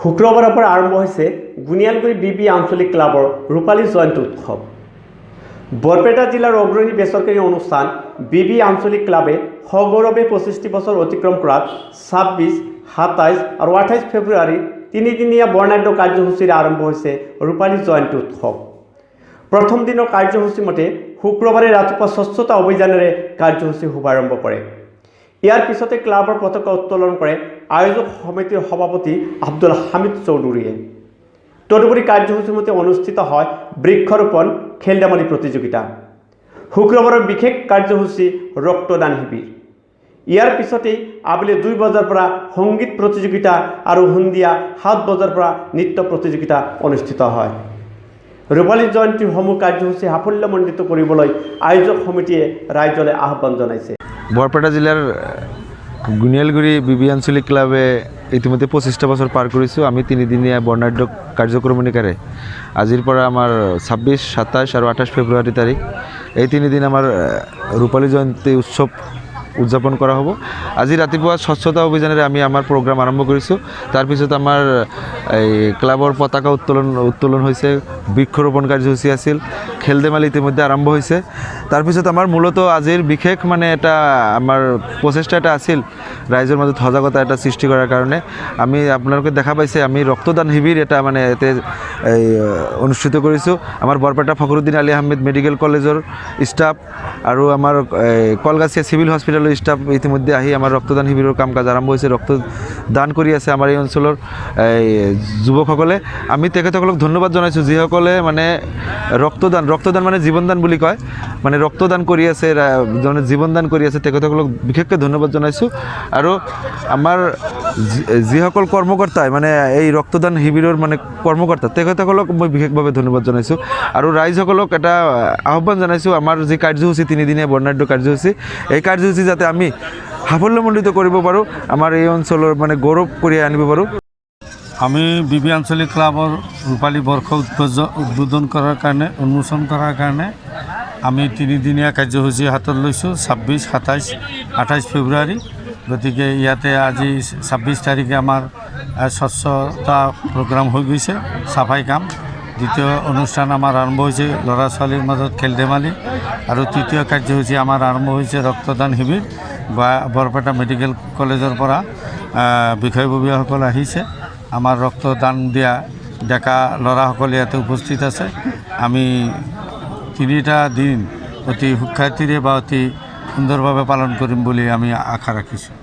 শুক্ৰবাৰৰ পৰা আৰম্ভ হৈছে গুনিয়ালগুৰি বিবি আঞ্চলিক ক্লাবৰ ৰূপালী জয়ন্তী উৎসৱ। বৰপেটা জিলাৰ অগ্ৰণী বেচৰকাৰী অনুষ্ঠান বিবি আঞ্চলিক ক্লাবে সগৌৰৱে 25টি বছৰ অতিক্ৰম কৰাত 26, 27 আৰু 28 ফেব্ৰুৱাৰী তিনিদিনীয়া বৰ্ণাঢ্য কাৰ্যসূচীৰে আৰম্ভ হৈছে ৰূপালী জয়ন্তী উৎসৱ। প্ৰথম দিনৰ কাৰ্যসূচী মতে শুক্ৰবাৰে ৰাতিপুৱা স্বচ্ছতা অভিযানেৰে কাৰ্যসূচী শুভাৰম্ভ কৰে। ইয়াৰ পিছতে ক্লাবৰ পতাকা উত্তোলন কৰে আয়োজক সমিতিৰ সভাপতি আব্দুল হামিদ চৌধুৰীয়ে। তদুপৰি কাৰ্যসূচীৰ মতে অনুষ্ঠিত হয় বৃক্ষৰোপণ খেল ধেমালি প্ৰতিযোগিতা। শুক্ৰবাৰৰ বিশেষ কাৰ্যসূচী ৰক্তদান শিবিৰ। ইয়াৰ পিছতেই আবেলি 2 বজাৰ পৰা সংগীত প্ৰতিযোগিতা আৰু সন্ধিয়া 7 বজাৰ পৰা নৃত্য প্ৰতিযোগিতা অনুষ্ঠিত হয়। ৰূপালী জয়ন্তীৰ সমূহ কাৰ্যসূচী সাফল্যমণ্ডিত কৰিবলৈ আয়োজক সমিতিয়ে ৰাইজলৈ আহ্বান জনাইছে। বৰপেটা জিলাৰ গুনিয়ালগুৰি বিবি আঞ্চলিক ক্লাবে ইতিমধ্যে 25টা বছৰ পাৰ কৰিছোঁ। আমি তিনিদিনীয়া বৰ্ণাঢ্য কাৰ্যক্ৰমণিকাৰে আজিৰ পৰা আমাৰ 26, 27 আৰু 28 ফেব্ৰুৱাৰী তাৰিখ এই তিনিদিন আমাৰ ৰূপালী জয়ন্তী উৎসৱ উদযাপন কৰা হ'ব। আজি ৰাতিপুৱা স্বচ্ছতা অভিযানেৰে আমি আমাৰ প্ৰগ্ৰাম আৰম্ভ কৰিছোঁ। তাৰপিছত আমাৰ এই ক্লাবৰ পতাকা উত্তোলন হৈছে, বৃক্ষৰোপণ কাৰ্যসূচী আছিল, খেল ধেমালি ইতিমধ্যে আৰম্ভ হৈছে। তাৰপিছত আমাৰ মূলত আজিৰ বিশেষ এটা আমাৰ প্ৰচেষ্টা এটা আছিল ৰাইজৰ মাজত সজাগতা এটা সৃষ্টি কৰাৰ কাৰণে। আমি আপোনালোকে দেখা পাইছে আমি ৰক্তদান শিবিৰ এটা ইয়াতে অনুষ্ঠিত কৰিছোঁ। আমাৰ বৰপেটা ফখৰুদ্দিন আলী আহমেদ মেডিকেল কলেজৰ ষ্টাফ আৰু আমাৰ কলগাছিয়া চিভিল হস্পিটেলৰ ষ্টাফ ইতিমধ্যে আহি আমাৰ ৰক্তদান শিবিৰৰ কাম কাজ আৰম্ভ হৈছে। ৰক্তদান কৰি আছে আমাৰ এই অঞ্চলৰ যুৱকসকলে। আমি তেখেতসকলক ধন্যবাদ জনাইছোঁ যিসকলে ৰক্তদান মানে জীৱনদান বুলি কয়, ৰক্তদান কৰি আছে, জীৱনদান কৰি আছে, তেখেতসকলক বিশেষকৈ ধন্যবাদ জনাইছোঁ। আৰু আমাৰ যিসকল কৰ্মকৰ্তাই এই ৰক্তদান শিবিৰৰ কৰ্মকৰ্তা তেখেতসকলক মই বিশেষভাৱে ধন্যবাদ জনাইছোঁ। আৰু ৰাইজসকলক এটা আহ্বান জনাইছোঁ, আমাৰ যি কাৰ্যসূচী তিনিদিনীয়া বৰ্ণাঢ্য কাৰ্যসূচী, এই কাৰ্যসূচী যাতে আমি সাফল্যমণ্ডিত কৰিব পাৰোঁ, আমাৰ এই অঞ্চলৰ গৌৰৱ কঢ়িয়াই আনিব পাৰোঁ। আমি বিবি আঞ্চলিক ক্লাবৰ ৰূপালী বৰ্ষ উদ্বোধন কৰাৰ কাৰণে উন্মোচন কৰাৰ কাৰণে আমি তিনিদিনীয়া কাৰ্যসূচী হাতত লৈছোঁ 26, 27, 28 ফেব্ৰুৱাৰী। গতিকে ইয়াতে আজি 26 তাৰিখে আমাৰ স্বচ্ছতা প্ৰগ্ৰাম হৈ গৈছে, চাফাই কাম। দ্বিতীয় অনুষ্ঠান আমাৰ আৰম্ভ হৈছে ল'ৰা ছোৱালীৰ মাজত খেল ধেমালি, আৰু তৃতীয় কাৰ্যসূচী আমাৰ আৰম্ভ হৈছে ৰক্তদান শিবিৰ। বৰপেটা মেডিকেল কলেজৰ পৰা বিষয়ববীয়াসকল আহিছে, আমাৰ ৰক্তদান দিয়া ডেকা ল'ৰাসকল ইয়াতে উপস্থিত আছে। আমি 3টা দিন অতি সুখ্যাতিৰে বা অতি সুন্দৰভাৱে পালন কৰিম বুলি আমি আশা ৰাখিছোঁ।